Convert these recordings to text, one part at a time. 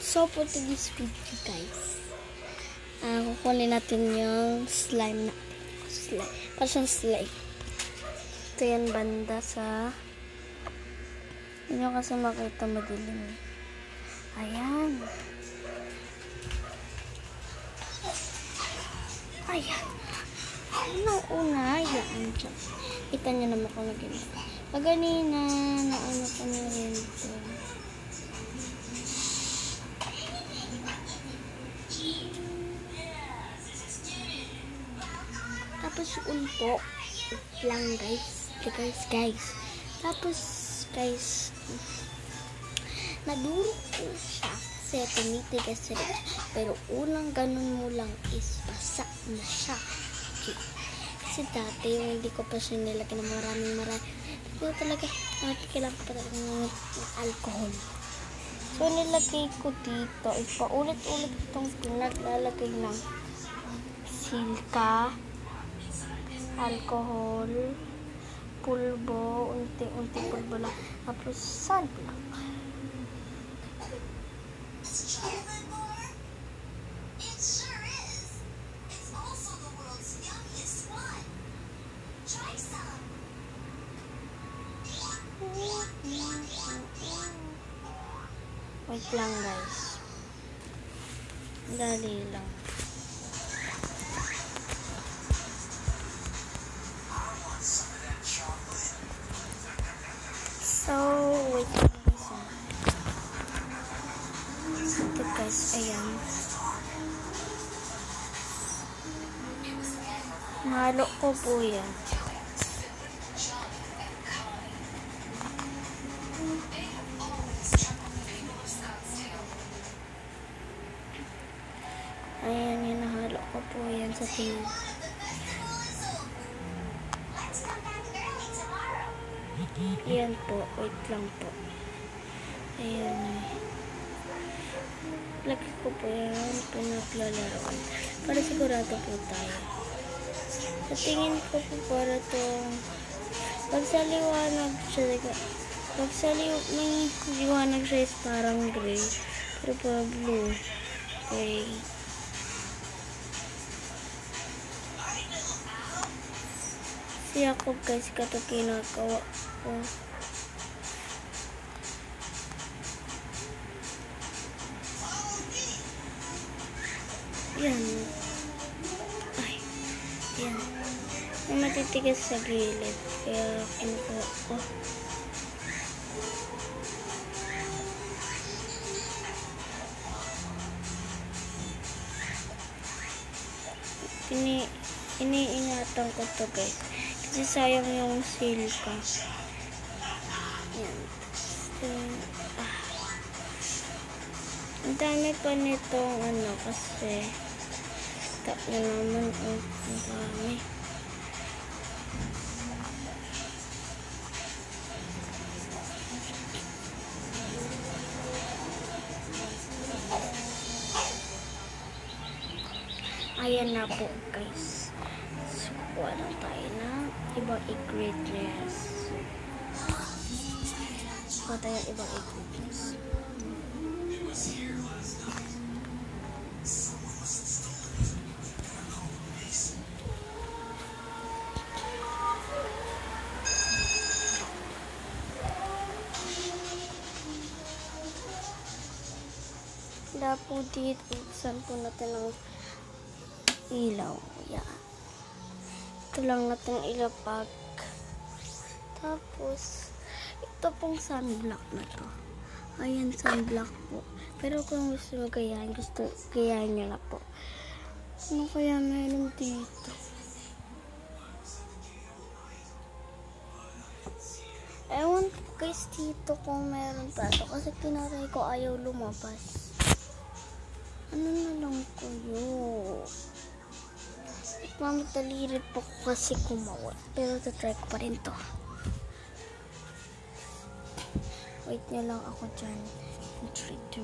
So for today's video guys, kukunin natin yung slime natin. Parang siyang slime. Ito yan banda sa, hindi nyo kasi makita madilim. Ayan. Ayan. Ano una? Ayan. Kita nyo naman kung naging. Paganina, nauna ko na rin ito. Tapos unpo lang guys. Tapos guys, naduro ko siya kasi tumitigas rin. Pero unang ganun mo lang is basa na siya. Okay. Kasi dati yung hindi ko pa siya nilagyan ng maraming ko talaga kailangan pa talaga ng alcohol. So nilagay ko dito, paulit-ulit itong pinaglalagay ng silka, alcohol, pulbo, unti-unti pulbo lang, tapos sunblock. Wait lang guys. Dali lang. So, wait lang guys. Ito guys, ayan. Mahalo ko po yan. Ayan, hinahalo ko po yan sa tingin. Ayan po, wait lang po. Ayan. Lagi ko po yan, pinaglalaroan. Para sigurado po tayo. Sa tingin ko po para itong pagsaliwanag siya, may liwanag siya is parang gray. Pero po blue. Okay. Siya ko guys kato kinagawa ko. Yan. Ay. Yan. May matitigas sa gilid. Kaya kinukuha ko. Iniingatan ko to guys. Kasi sayang yung silka. Yan. Ang dami pa nitong ano kasi na naman ang dami. Ayan na po guys. So, kuha lang tayo ng ibang ingredients. Kuha tayo ng ibang ingredients. Dapo dito, buksan po natin ang ilaw. Yan. Ito lang natin ilapag. Tapos, ito pong sunblock na to. Ayan, sunblock po. Pero kung gusto mo gayahin, gayahin nyo na po. Ano kaya meron dito? Ewan po guys dito kung meron pa ito. Kasi tinatay ko ayaw lumabas. Ano na lang kayo? Mamadali rin po kasi kumawa. Pero tatry ko pa rin to. Wait nyo lang ako dyan. 3, 2.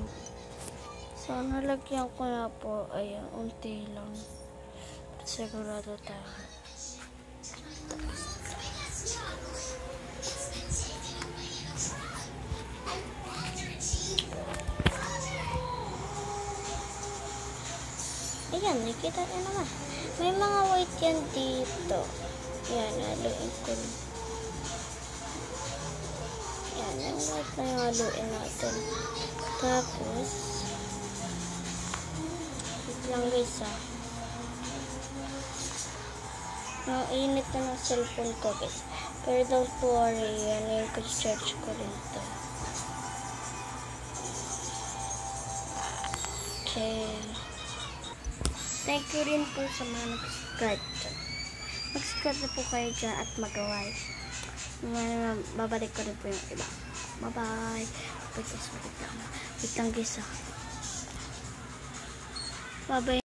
So, nalagyan ko na po. Ayan, unti lang. Sigurado tayo. Ayan, nakikita niyo naman. May mga white yan dito. Yan, haluin ko. Yan, yung white na yung haluin natin. Tapos, wait lang guys Nainit na ng cellphone ko guys. Pero don't worry, yan yung search ko rin ito. Okay. Thank you rin po sa mga nag-subscribe dyan. Mag-subscribe na po kayo dyan at mag-away. Babalik ko rin po yung iba. Bye-bye. Wait lang guys Bye-bye.